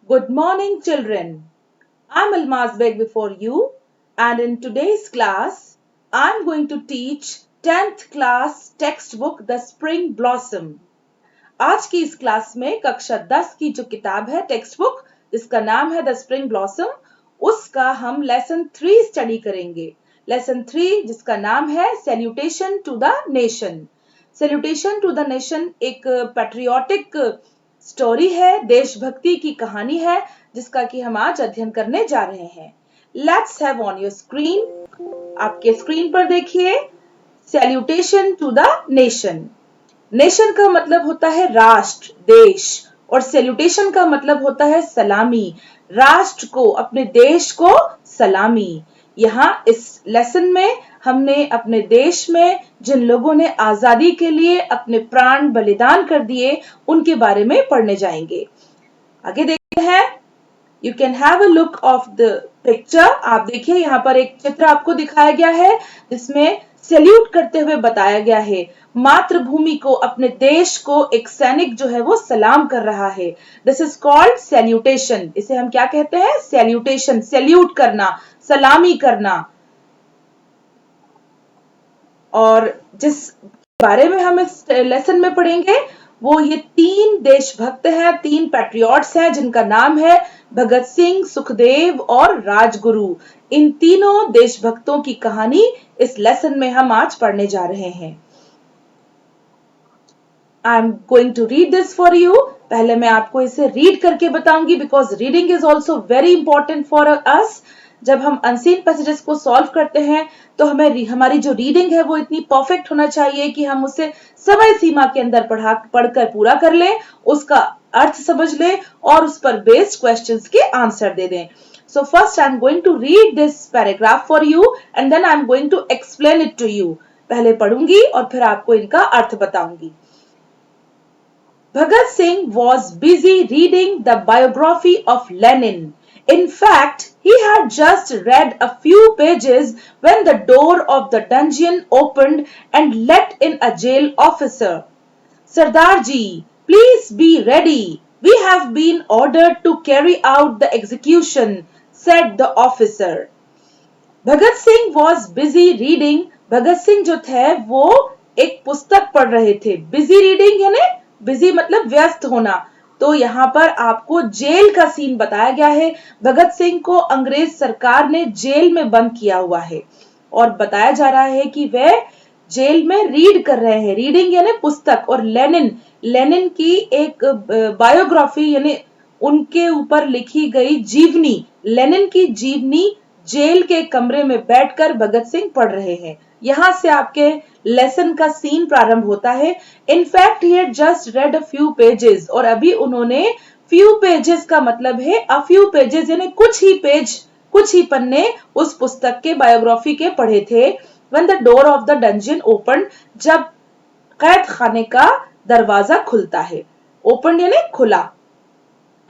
Good morning, children. I'm Almaz Beg before you, and in today's class, I'm going to teach 10th class textbook The Spring Blossom. आज की इस class में कक्षा 10 की जो किताब है टेक्स्ट बुक जिसका नाम है द स्प्रिंग ब्लॉसम, उसका हम लेसन 3 स्टडी करेंगे। लेसन 3 जिसका नाम है salutation to the nation. Salutation to the nation एक पैट्रियोटिक स्टोरी है, देशभक्ति की कहानी है जिसका कि हम आज अध्ययन करने जा रहे हैं। Let's have on your screen, आपके स्क्रीन पर देखिए salutation to the nation. Nation का मतलब होता है राष्ट्र, देश, और सैल्यूटेशन का मतलब होता है सलामी, राष्ट्र को, अपने देश को सलामी। यहाँ इस लेसन में हमने अपने देश में जिन लोगों ने आजादी के लिए अपने प्राण बलिदान कर दिए उनके बारे में पढ़ने जाएंगे। आगे देखते हैं। You can have a look of the picture. आप देखिए यहाँ पर एक चित्र आपको दिखाया गया है जिसमें सैल्यूट करते हुए बताया गया है, मातृभूमि को, अपने देश को एक सैनिक जो है वो सलाम कर रहा है। This is called salutation. इसे हम क्या कहते हैं? सैल्यूटेशन, सैल्यूट करना, सलामी करना। और जिस बारे में हम इस लेसन में पढ़ेंगे वो ये 3 देशभक्त हैं, 3 पैट्रियट्स हैं जिनका नाम है भगत सिंह, सुखदेव और राजगुरु। इन तीनों देशभक्तों की कहानी इस लेसन में हम आज पढ़ने जा रहे हैं। I am going to read this for you. पहले मैं आपको इसे रीड करके बताऊंगी because reading is also very important for us. जब हम अनसीन पैसेजेस को सॉल्व करते हैं तो हमें हमारी जो रीडिंग है वो इतनी परफेक्ट होना चाहिए कि हम उसे समय सीमा के अंदर पढ़कर पूरा कर लें, उसका अर्थ समझ लें और उस पर बेस्ड क्वेश्चंस के आंसर दे दें। So first I am going to read this paragraph for you and then I am going to explain it to you. पहले पढ़ूंगी और फिर आपको इनका अर्थ बताऊंगी। Bhagat Singh was busy reading the biography of Lenin. In fact, he had just read a few pages when the door of the dungeon opened and let in a jail officer. Sardarji, please be ready. We have been ordered to carry out the execution, said the officer. Bhagat Singh was busy reading. Bhagat Singh जो थे वो एक पुस्तक पढ़ रहे थे। Busy reading यानी busy मतलब व्यस्त होना। तो यहाँ पर आपको जेल का सीन बताया गया है। भगत सिंह को अंग्रेज सरकार ने जेल में बंद किया हुआ है और बताया जा रहा है कि वे जेल में रीड कर रहे हैं। रीडिंग यानी पुस्तक। और लेनिन की एक बायोग्राफी यानी उनके ऊपर लिखी गई जीवनी, लेनिन की जीवनी जेल के कमरे में बैठकर भगत सिंह पढ़ रहे हैं। यहां से आपके लेसन का सीन प्रारंभ होता है। In fact he had just red a few pages, और अभी उन्होंने फ्यू पेजेस का मतलब है अ फ्यू पेजेस यानी कुछ ही पेज, कुछ ही पन्ने उस पुस्तक के बायोग्राफी के पढ़े थे। When the door of the dungeon open, जब कैद खाने का दरवाजा खुलता है। ओपन यानी खुला।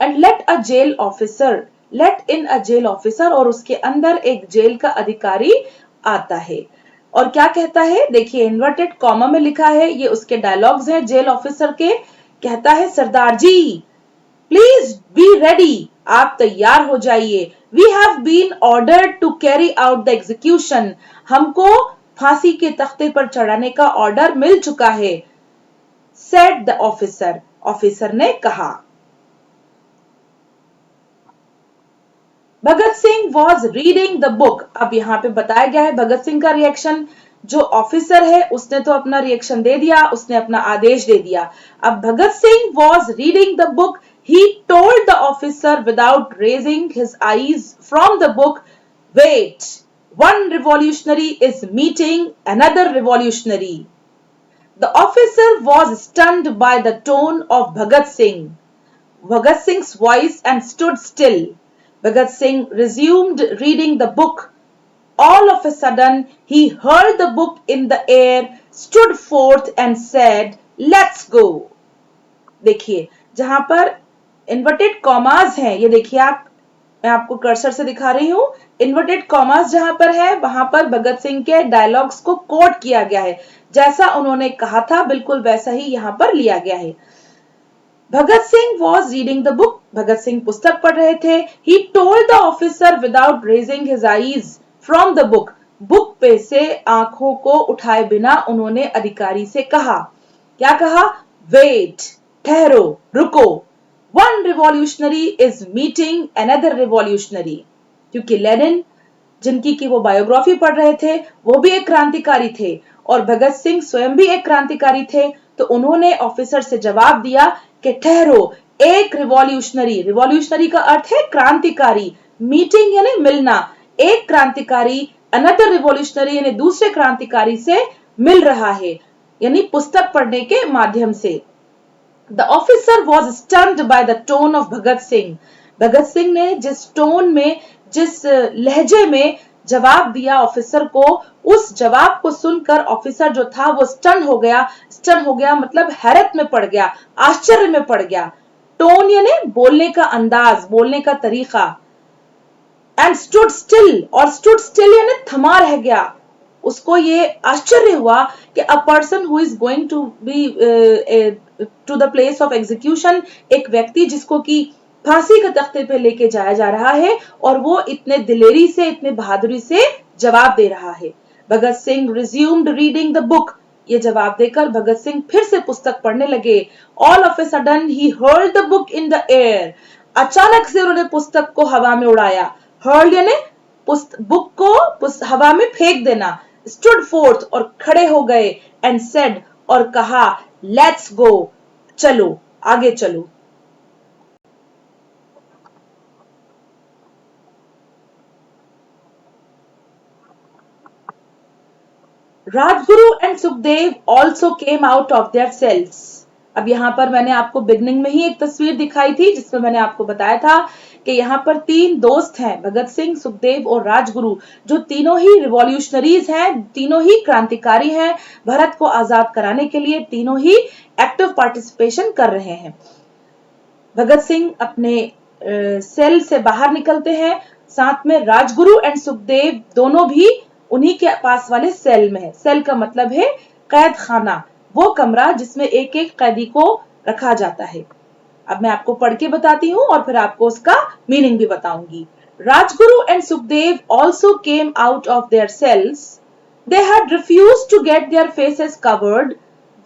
And let a jail officer, let in a jail officer, और उसके अंदर एक जेल का अधिकारी आता है और क्या कहता है? देखिए इन्वर्टेड कॉमा में लिखा है, ये उसके डायलॉग्स हैं जेल ऑफिसर के। कहता है, Sardar ji please be ready, आप तैयार हो जाइए। We have been ordered to carry out the execution, हमको फांसी के तख्ते पर चढ़ाने का ऑर्डर मिल चुका है। सेड द ऑफिसर, ऑफिसर ने कहा। Bhagat Singh was reading the book. अब यहाँ पे बताया गया है भगत सिंह का रिएक्शन। जो ऑफिसर है उसने तो अपना रिएक्शन दे दिया, उसने अपना आदेश दे दिया। अब Bhagat Singh was reading the book, he told the officer without raising his eyes from the book, wait, one revolutionary is meeting another revolutionary. The officer was stunned by the tone of Bhagat Singh's voice, and stood still. Bhagat Singh resumed reading the book. All of a sudden, he hurled the book in the air, stood forth and said, let's go. देखिए जहां पर inverted commas हैं, ये देखिए आप, मैं आपको cursor से दिखा रही हूं। इन्वर्टेड कॉमास जहां पर है वहां पर भगत सिंह के डायलॉग्स को कोट किया गया है। जैसा उन्होंने कहा था बिल्कुल वैसा ही यहां पर लिया गया है। Bhagat Singh was reading the book, Bhagat Singh पुस्तक पढ़ रहे थे। He told the officer without raising his eyes from the book, book पे से आंखों को उठाए बिना उन्होंने अधिकारी से कहा, क्या कहा? वेट, ठहरो, रुको, one revolutionary is meeting another revolutionary. क्योंकि लेनिन, जिनकी की वो बायोग्राफी पढ़ रहे थे, वो भी एक क्रांतिकारी थे और भगत सिंह स्वयं भी एक क्रांतिकारी थे। तो उन्होंने ऑफिसर से जवाब दिया कि ठहरो, एक रिवॉल्यूशनरी, रिवॉल्यूशनरी का अर्थ है क्रांतिकारी, मीटिंग यानी मिलना, एक क्रांतिकारी अनदर रिवॉल्यूशनरी यानी दूसरे क्रांतिकारी से मिल रहा है, यानी पुस्तक पढ़ने के माध्यम से। The officer was stunned by the tone of Bhagat Singh. Bhagat Singh ने जिस टोन में, जिस लहजे में जवाब दिया ऑफिसर को, उस जवाब को सुनकर ऑफिसर जो था वो स्टन हो गया। स्टन हो गया मतलब हैरत में पड़ गया, आश्चर्य में पड़ गया। टोन यानी बोलने का अंदाज, बोलने का तरीका। एंड स्टूड स्टिल, और स्टूड स्टिल यानी थमा रह गया। उसको ये आश्चर्य हुआ कि a person who is going to be to the place of execution, एक व्यक्ति जिसको कि फांसी के तख्ते पे लेके जाया जा रहा है, और वो इतने दिलेरी से, इतने बहादुरी से जवाब दे रहा है। Bhagat Singh resumed reading the book, ये जवाब देकर भगत सिंह फिर से पुस्तक पढ़ने लगे। All of a sudden he hurled the book in the air, अचानक से उन्होंने पुस्तक को हवा में उड़ाया। हर्ल्ड यानी बुक को हवा में फेंक देना। स्टूड फोर्थ, और खड़े हो गए। एंड सेड, और कहा, लेट्स गो, चलो, आगे चलो। Rajguru and Sukhdev also came out of their cells. अब यहाँ पर मैंने आपको बिगनिंग में ही एक तस्वीर दिखाई थी जिसमें मैंने आपको बताया था कि यहाँ पर तीन दोस्त हैं, भगत सिंह, सुखदेव और राजगुरु, जो तीनों ही रिवॉल्यूशनरीज हैं, तीनों ही क्रांतिकारी हैं। भारत को आजाद कराने के लिए तीनों ही एक्टिव पार्टिसिपेशन कर रहे हैं। भगत सिंह अपने सेल से बाहर निकलते हैं, साथ में राजगुरु एंड सुखदेव दोनों भी उन्हीं के पास वाले सेल में है। सेल का मतलब है कैद खाना, वो कमरा जिसमें एक एक कैदी को रखा जाता है। अब मैं आपको पढ़ के बताती हूँ और फिर आपको उसका मीनिंग भी बताऊंगी। Rajguru and Sukhdev also came out of their cells. They had refused to get their faces covered,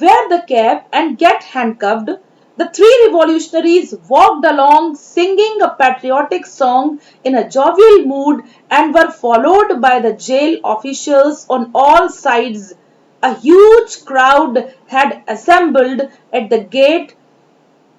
wear the cap, and get handcuffed. The three revolutionaries walked along singing a patriotic song in a jovial mood and were followed by the jail officials on all sides. A huge crowd had assembled at the gate,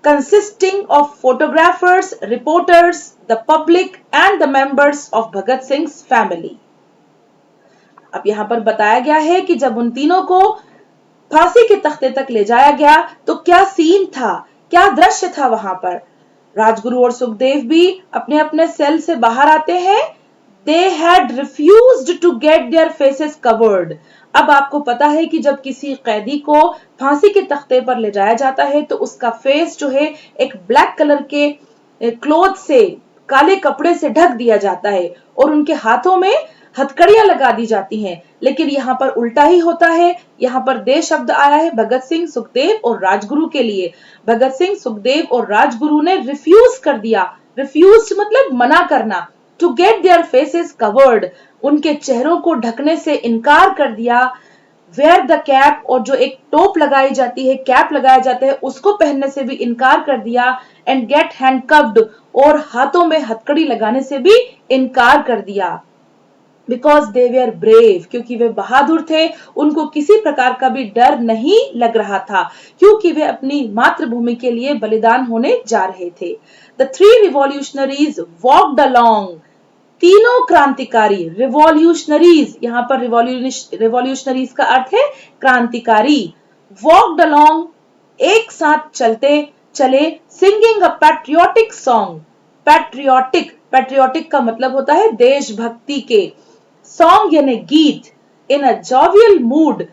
consisting of photographers, reporters, the public, and the members of Bhagat Singh's family. अब यहाँ पर बताया गया है कि जब उन तीनों को फांसी के तख्ते तक ले जाया गया तो क्या सीन था, क्या दृश्य था वहां पर। राजगुरु और सुखदेव भी अपने अपने सेल से बाहर आते हैं। They had refused to get their faces covered. अब आपको पता है कि जब किसी कैदी को फांसी के तख्ते पर ले जाया जाता है तो उसका फेस जो है एक ब्लैक कलर के क्लॉथ से, काले कपड़े से ढक दिया जाता है और उनके हाथों में हथकड़ियां लगा दी जाती हैं। लेकिन यहाँ पर उल्टा ही होता है। यहाँ पर दे शब्द आया है भगत सिंह, सुखदेव और राजगुरु के लिए। भगत सिंह, सुखदेव और राजगुरु ने रिफ्यूज कर दिया। रिफ्यूज मतलब मना करना। To get their faces covered, उनके चेहरों को ढकने से इनकार कर दिया। वेयर द कैप, और जो एक टोप लगाई जाती है, कैप लगाया जाता है, उसको पहनने से भी इनकार कर दिया। एंड गेट हैंडकफ्ड, और हाथों में हथकड़ी लगाने से भी इनकार कर दिया। बिकॉज दे वेयर ब्रेव, क्योंकि वे बहादुर थे, उनको किसी प्रकार का भी डर नहीं लग रहा था, क्योंकि वे अपनी मातृभूमि के लिए बलिदान होने जा रहे थे। The three revolutionaries walked along, तीनों क्रांतिकारी, रिवॉल्यूशनरीज, यहाँ पर रिवॉल्यूशनरीज का अर्थ है क्रांतिकारी। वॉकड अलोंग, एक साथ चलते चले। सिंगिंग अ पैट्रियोटिक सॉन्ग, पैट्रियोटिक, पैट्रियोटिक का मतलब होता है देशभक्ति के, सॉन्ग यानी गीत। इन अ जॉवियल मूड,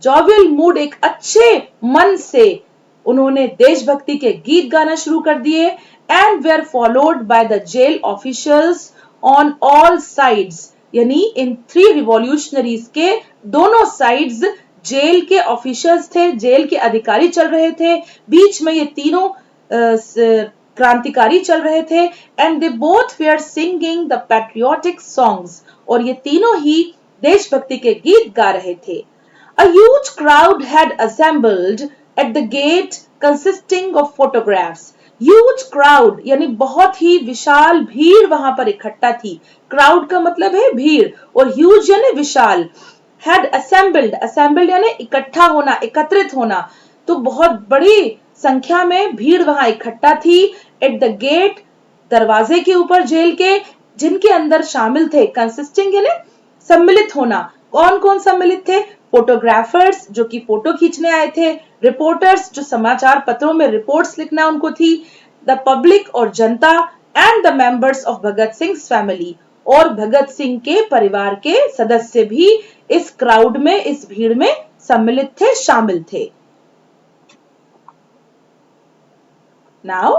जॉवियल मूड एक अच्छे मन से उन्होंने देशभक्ति के गीत गाना शुरू कर दिए। And were followed by the jail officials on all sides, यानी इन थ्री रिवॉल्यूशनरीज के दोनों साइड्स जेल के ऑफिशियल्स थे, जेल के अधिकारी चल रहे थे। बीच में ये तीनों क्रांतिकारी चल रहे थे and they both were singing the patriotic songs, और ये तीनों ही देशभक्ति के गीत गा रहे थे. A huge crowd had assembled at the gate consisting of photographs. Huge crowd यानी बहुत ही विशाल भीड़ वहां पर इकट्ठा थी. क्राउड का मतलब है भीड़, और huge यानी विशाल. Had assembled यानी इकट्ठा होना, एकत्रित होना. तो बहुत बड़ी संख्या में भीड़ वहां इकट्ठा थी. At the gate दरवाजे के ऊपर जेल के, जिनके अंदर शामिल थे कंसिस्टिंग यानी सम्मिलित होना. कौन कौन सम्मिलित थे? फोटोग्राफर्स जो कि फोटो खींचने आए थे, रिपोर्टर्स जो समाचार पत्रों में रिपोर्ट्स लिखना उनको थी, द पब्लिक और जनता, and the members of Bhagat Singh family, और भगत सिंह के परिवार के सदस्य भी इस क्राउड में, इस भीड़ में सम्मिलित थे, शामिल थे. Now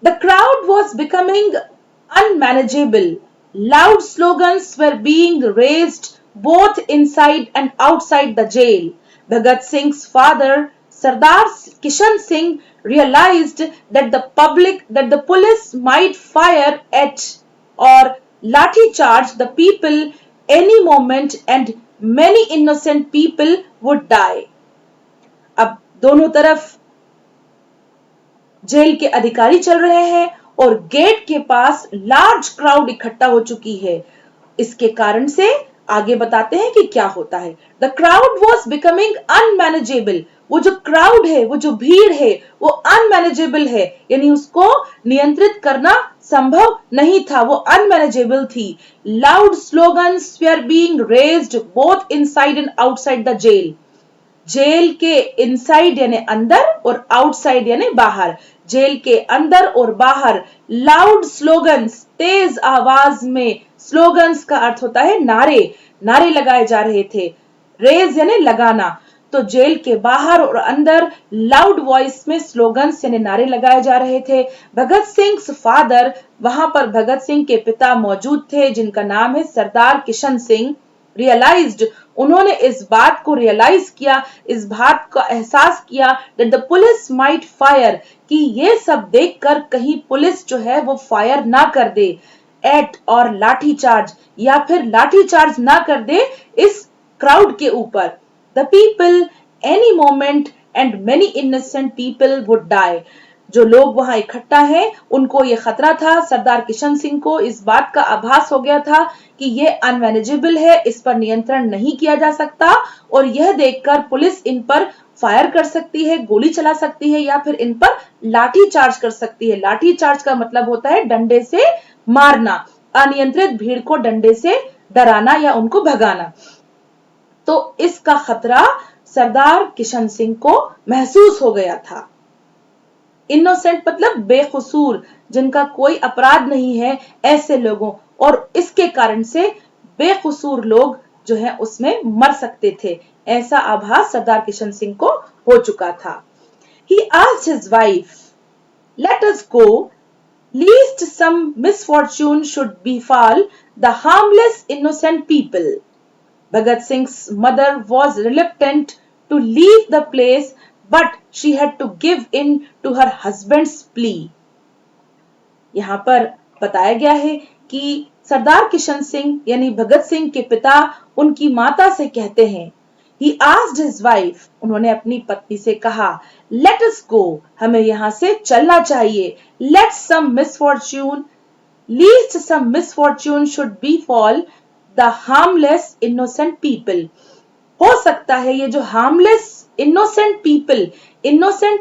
the crowd was becoming unmanageable. Loud slogans were being raised both inside and outside the jail. Bhagat Singh's father, Sardar Kishan Singh, realized that the police might fire at or lathi charge the people any moment and many innocent people would die. अब दोनों तरफ jail के अधिकारी चल रहे हैं और gate के पास लार्ज क्राउड इकट्ठा हो चुकी है. इसके कारण से आगे बताते हैं कि क्या होता है. The crowd was becoming unmanageable. वो जो क्राउड है, वो जो भीड़ है, वो अनमैनेजेबल है, यानी उसको नियंत्रित करना संभव नहीं था, वो अनमैनेजेबल थी. Loud slogans were being raised both inside and outside the jail. Jail के इनसाइड यानी अंदर और आउटसाइड यानी बाहर. जेल के अंदर और बाहर लाउड स्लोगन्स, तेज आवाज में, स्लोगन्स का अर्थ होता है नारे, नारे लगाए जा रहे थे. रेज यानी लगाना. तो जेल के बाहर और अंदर लाउड वॉइस में स्लोगन्स यानी नारे लगाए जा रहे थे. भगत सिंह फादर, वहां पर भगत सिंह के पिता मौजूद थे जिनका नाम है सरदार किशन सिंह. रियलाइज्ड, उन्होंने इस बात को रियलाइज किया, इस बात का एहसास किया that the police might fire, कि ये सब देखकर कहीं पुलिस जो है वो फायर ना कर दे. एट और लाठी चार्ज, या फिर लाठी चार्ज ना कर दे इस क्राउड के ऊपर. The people any moment and many innocent people would die. जो लोग वहां इकट्ठा हैं उनको ये खतरा था. सरदार किशन सिंह को इस बात का आभास हो गया था कि ये अनमैनेजेबल है, इस पर नियंत्रण नहीं किया जा सकता, और यह देखकर पुलिस इन पर फायर कर सकती है, गोली चला सकती है, या फिर इन पर लाठी चार्ज कर सकती है. लाठी चार्ज का मतलब होता है डंडे से मारना, अनियंत्रित भीड़ को डंडे से डराना या उनको भगाना. तो इसका खतरा सरदार किशन सिंह को महसूस हो गया था. इनोसेंट मतलब बेकसूर, जिनका कोई अपराध नहीं है, ऐसे लोगों, और इसके कारण से बेकसूर लोग जो है उसमें मर सकते थे, ऐसा आभास सरदार किशन सिंह को हो चुका था. He asked his wife, "Let us go, lest some misfortune should befall the harmless innocent people." Bhagat Singh's mother was reluctant to leave the place, but she had to give in to her husband's plea. यहां पर बताया गया है कि सरदार किशन सिंह यानी भगत सिंह के पिता उनकी माता से कहते हैं. He asked his wife, उन्होंने अपनी पत्नी से कहा, let us go, हमें यहां से चलना चाहिए. Let some misfortune, least some misfortune should befall the harmless innocent people. हो सकता है ये जो harmless innocent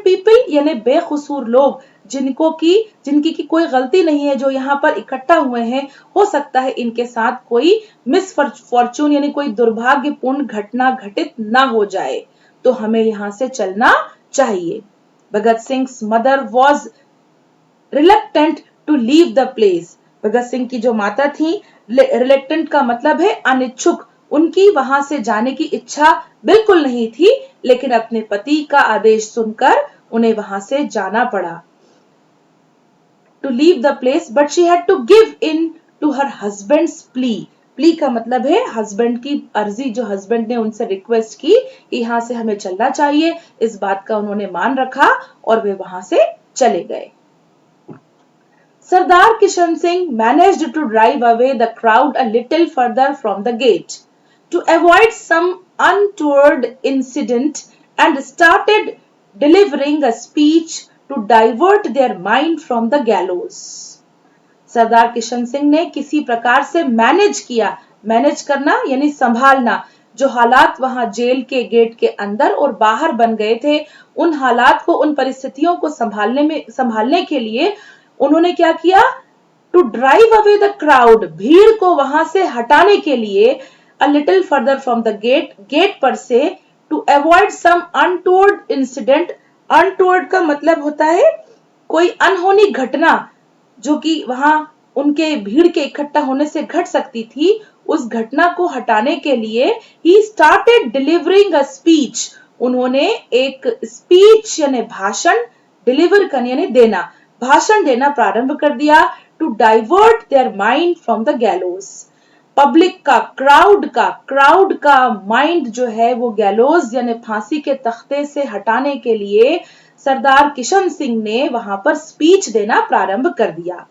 people यानी बेकसूर लोग, जिनकी की कोई गलती नहीं है, जो यहाँ पर इकट्ठा हुए हैं, हो सकता है इनके साथ कोई मिसफॉर्चून यानी कोई दुर्भाग्यपूर्ण घटना घटित ना हो जाए, तो हमें यहाँ से चलना चाहिए. भगत सिंह's mother was reluctant to leave the place. Bhagat Singh की जो माता थी, reluctant का मतलब है अनिच्छुक, उनकी वहां से जाने की इच्छा बिल्कुल नहीं थी, लेकिन अपने पति का आदेश सुनकर उन्हें वहां से जाना पड़ा. To leave the place, but she had to give in to her husband's plea. Plea का मतलब है हस्बैंड की अर्जी, जो हस्बैंड ने उनसे रिक्वेस्ट की कि यहाँ से हमें चलना चाहिए. इस बात का उन्होंने मान रखा और वे वहां से चले गए। Sardar Kishan Singh managed to drive away the crowd a little further from the gate to avoid some untoward incident and started delivering a speech to divert their mind from the gallows. सरदार किशन सिंह ने किसी प्रकार से manage किया, manage करना यानी संभालना, जो हालात वहां जेल के गेट के अंदर और बाहर बन गए थे, उन हालात को, उन परिस्थितियों को संभालने के लिए उन्होंने क्या किया? To drive away the crowd, भीड़ को वहां से हटाने के लिए, a little further from the gate, gate पर से, to avoid some untold incident. Untold का मतलब होता है कोई अनहोनी घटना जो कि वहां उनके भीड़ के इकट्ठा होने से घट सकती थी, उस घटना को हटाने के लिए he started delivering a speech, उन्होंने एक स्पीच यानी भाषण, डिलीवर करने यानी देना, भाषण देना प्रारंभ कर दिया, to divert their mind from the gallows. Public का, क्राउड का माइंड जो है वो गैलोज यानी फांसी के तख्ते से हटाने के लिए सरदार किशन सिंह ने वहां पर स्पीच देना प्रारंभ कर दिया।